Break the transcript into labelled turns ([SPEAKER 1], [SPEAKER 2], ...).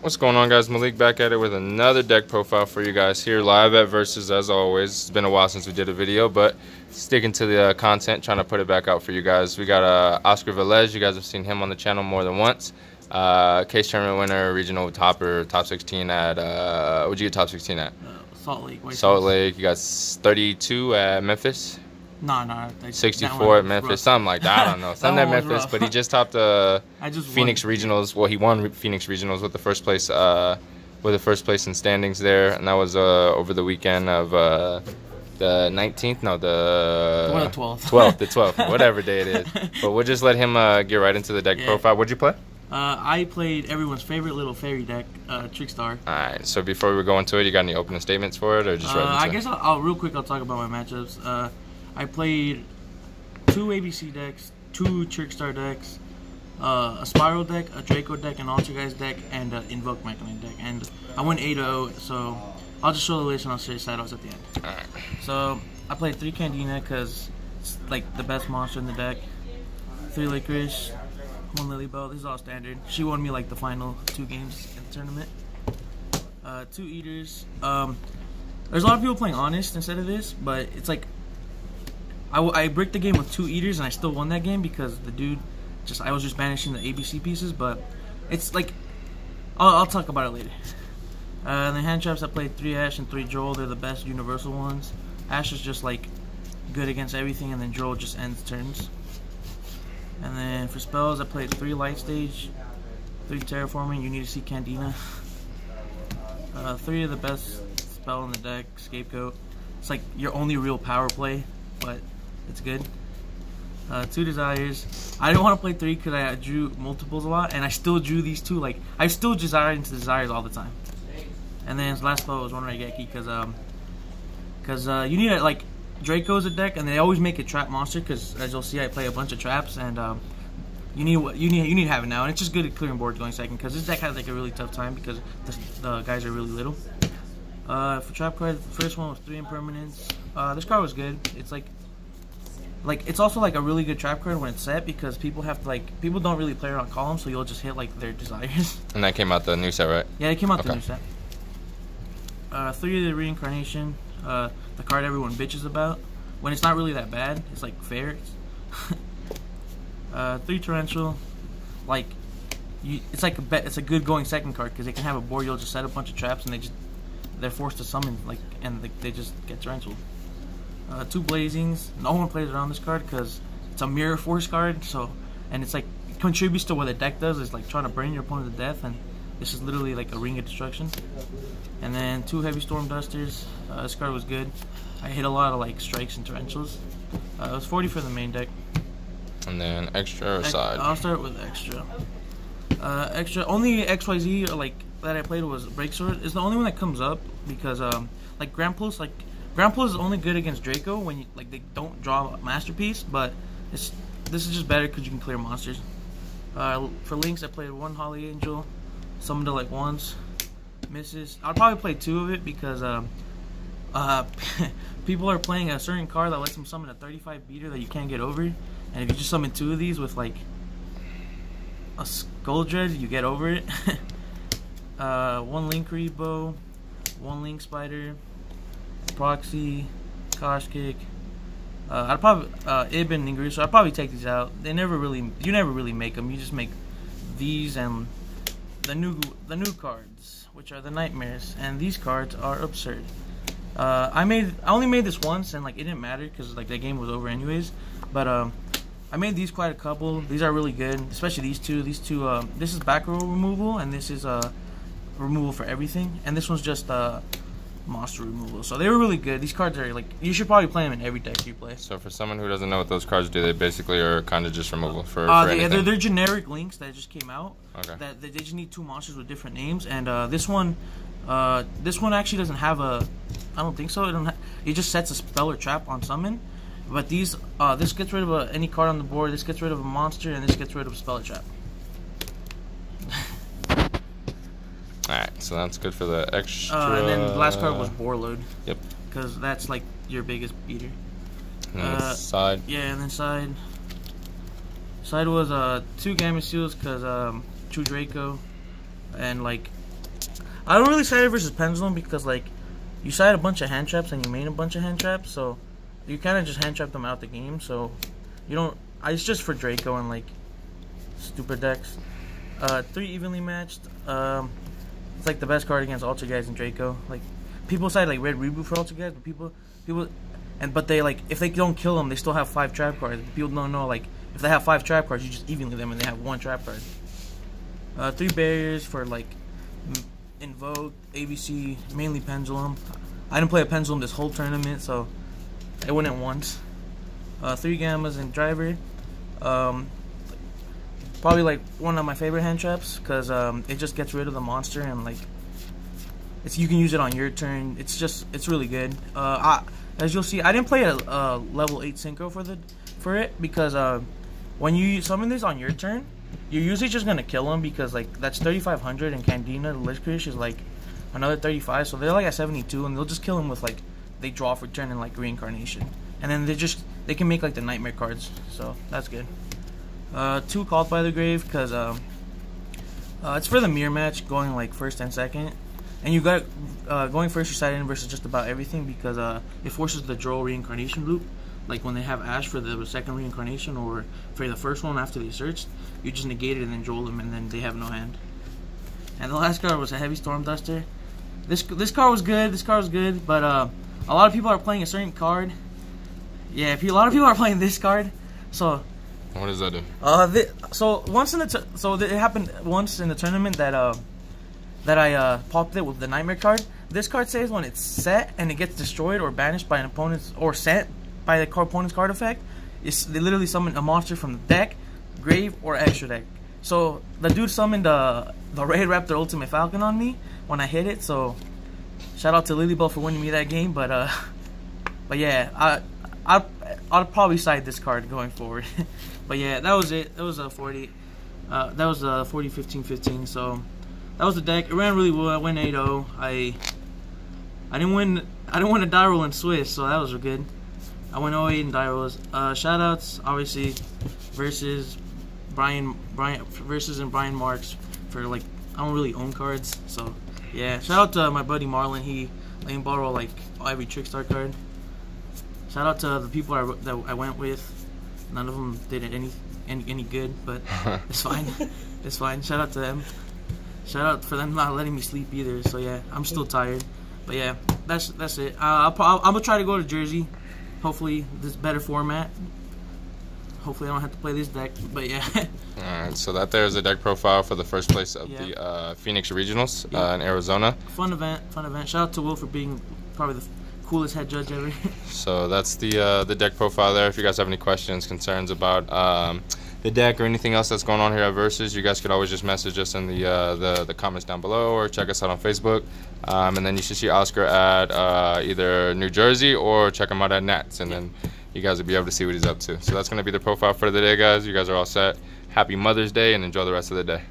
[SPEAKER 1] What's going on, guys? Malik back at it with another deck profile for you guys here live at Versus. As always, it's been a while since we did a video, but sticking to the content, trying to put it back out for you guys. We got Oscar Velez. You guys have seen him on the channel more than once. Case tournament winner, regional topper, top 16 at what'd you get top 16 at?
[SPEAKER 2] Salt Lake.
[SPEAKER 1] Salt Lake. You got 32 at Memphis.
[SPEAKER 2] No.
[SPEAKER 1] 64 at Memphis, something like that. I don't know. Something at Memphis,
[SPEAKER 2] rough.
[SPEAKER 1] but he just topped Phoenix Regionals. Well, he won Phoenix Regionals with the first place in standings there, and that was over the weekend of the 19th. No, the
[SPEAKER 2] 12th.
[SPEAKER 1] The 12th, whatever day it is. But we'll just let him get right into the deck profile. What'd you play?
[SPEAKER 2] I played everyone's favorite little fairy deck, Trickstar.
[SPEAKER 1] Alright, so before we go into it, you got any opening statements for it, or just right into
[SPEAKER 2] I guess I'll real quick. I'll talk about my matchups. I played 2 ABC decks, 2 Trickstar decks, a Spiral deck, a Draco deck, an Altergeist deck, and an Invoke Mechanite deck. And I went 8-0, so I'll just show the list and I'll show you side outs at the end.
[SPEAKER 1] Alright.
[SPEAKER 2] So I played 3 Candina because it's like the best monster in the deck. 3 Licorice, 1 Lilybell. This is all standard. She won me like the final 2 games in the tournament. 2 Eaters. There's a lot of people playing Honest instead of this, but it's like I bricked the game with 2 Eaters and I still won that game because the dude I was just banishing the ABC pieces. But it's like I'll talk about it later. The hand traps, I played 3 Ash and 3 Joel. They're the best universal ones. Ash is just like good against everything, and then Joel just ends turns. And then for spells, I played 3 Light Stage, 3 Terraforming. You need to see Candina. 3 of the best spell in the deck, Scapegoat. It's like your only real power play, but it's good. 2 Desires. I didn't want to play 3 because I drew multiples a lot, and I still drew these 2. Like I still desire into Desires all the time. And then his last spell was 1 Raigeki because you need like Draco's a deck, and they always make a trap monster because as you'll see, I play a bunch of traps, and you need to have it now, and it's just good at clearing board going second because this deck has like a really tough time because the guys are really little. For trap cards, the first one was 3 Impermanence. This card was good. It's like it's also like a really good trap card when it's set because people don't really play around columns, so you'll just hit like their desires.
[SPEAKER 1] And that came out the new set, right?
[SPEAKER 2] Yeah, it came out the new set. 3 of the Reincarnation. The card everyone bitches about when it's not really that bad. It's like fair. 3 Torrential. Like it's like it's a good going second card because they can have a board. You'll just set a bunch of traps and they're forced to summon and they just get Torrential. 2 Blazings. No one plays around this card because it's a Mirror Force card. And it's like it contributes to what the deck does. It's like trying to burn your opponent to death, and this is literally like a Ring of Destruction. And then 2 Heavy Storm Dusters. This card was good. I hit a lot of like strikes and torrentials. It was 40 for the main deck.
[SPEAKER 1] And then extra or side?
[SPEAKER 2] I'll start with extra. Extra. Only XYZ or like that I played was Breaksword. It's the only one that comes up because like Grand Plus is only good against Draco when they don't draw a Masterpiece, but this is just better because you can clear monsters. For links, I played 1 Holly Angel, summoned it like once, misses. I'll probably play 2 of it because people are playing a certain card that lets them summon a 35 beater that you can't get over, and if you just summon 2 of these with like a Skull Dread, you get over it. 1 Link Rebo, 1 Link Spider, Proxy, Kosh Kick. I'd probably Ib and Ningru, so I'd probably take these out. You never really make them. You just make these and the new cards, which are the Nightmares, and these cards are absurd. I only made this once, and like it didn't matter because like the game was over anyways. But I made these quite a couple. These are really good, especially these two. This is back row removal, and this is removal for everything, and this one's just monster removal. So they were really good. These cards are like you should probably play them in every deck you play.
[SPEAKER 1] So for someone who doesn't know what those cards do, they basically are kind of just removal for
[SPEAKER 2] anything. They're generic links that just came out.
[SPEAKER 1] Okay.
[SPEAKER 2] That they just need 2 monsters with different names, and this one actually doesn't have a. I don't think so. It just sets a spell or trap on summon. But these this gets rid of any card on the board. This gets rid of a monster, and this gets rid of a spell or trap.
[SPEAKER 1] Alright, so that's good for the extra.
[SPEAKER 2] And then the last card was Boreload.
[SPEAKER 1] Yep.
[SPEAKER 2] Because that's like your biggest beater.
[SPEAKER 1] And then side.
[SPEAKER 2] Yeah, and then side. Side was 2 Gamma Seals because 2 Draco, and like I don't really side it versus Pendulum because like you side a bunch of hand traps and you main a bunch of hand traps, so you kind of just hand trap them out the game. So you don't. It's just for Draco and like stupid decks. 3 evenly matched. It's like the best card against Ultra guys in Draco. Like people side like Red Reboot for Ultra guys, but people but they like if they don't kill them, they still have 5 trap cards. People don't know like if they have 5 trap cards, you just evenly them and they have 1 trap card. 3 barriers for like Invoke, ABC, mainly Pendulum. I didn't play a Pendulum this whole tournament, so I went at once. 3 Gammas and Driver. Probably like one of my favorite hand traps because it just gets rid of the monster and like you can use it on your turn. It's really good. As you'll see, I didn't play a level 8 synchro for it because when you summon this on your turn, you're usually just gonna kill them because like that's 3,500 and Candina the Licorice is like another 35, so they're like at 72 and they'll just kill them with like they draw for turn and like Reincarnation, and then they can make like the Nightmare cards, so that's good. 2 Called by the Grave because it's for the mirror match going like first and second, and you got going first you side in versus just about everything because it forces the draw Reincarnation loop. Like when they have Ash for the second Reincarnation or for the first one after they searched, you just negate it and then draw them and then they have no hand. And the last card was a Heavy Storm Duster. This card was good. This card was good, but a lot of people are playing a certain card. Yeah, a lot of people are playing this card. So
[SPEAKER 1] what does that do?
[SPEAKER 2] It happened once in the tournament that I popped it with the Nightmare card. This card says when it's set and it gets destroyed or banished by an opponent's or sent by the opponent's card effect, they literally summon a monster from the deck, grave, or extra deck. So the dude summoned the Raid Raptor Ultimate Falcon on me when I hit it. So shout out to Lilybell for winning me that game. But yeah, I'll probably side this card going forward. But yeah, that was it. That was a 40. That was a 40, 15, 15. So that was the deck. It ran really well. I went 8-0. I didn't win a die roll in Swiss, so that was good. I went 0-8 in die rolls. Shout outs obviously versus Brian and Brian Marks for like I don't really own cards, so yeah. Shout out to my buddy Marlon. He let me borrow like every Trickstar card. Shout out to the people that I went with. None of them did any good, but it's fine. It's fine. Shout out to them. Shout out for them not letting me sleep either. So yeah, I'm still tired, but yeah, that's it. I'm gonna try to go to Jersey. Hopefully this better format. Hopefully I don't have to play this deck, but yeah.
[SPEAKER 1] Alright, so that there is a deck profile for the first place of the Phoenix Regionals in Arizona. Fun event.
[SPEAKER 2] Shout out to Will for being probably the coolest head judge ever.
[SPEAKER 1] So that's the deck profile there. If you guys have any questions, concerns about the deck or anything else that's going on here at Versus, you guys could always just message us in the comments down below or check us out on Facebook. And then you should see Oscar at either New Jersey or check him out at Nats, and then you guys will be able to see what he's up to. So that's going to be the profile for the day, guys. You guys are all set. Happy Mother's Day and enjoy the rest of the day.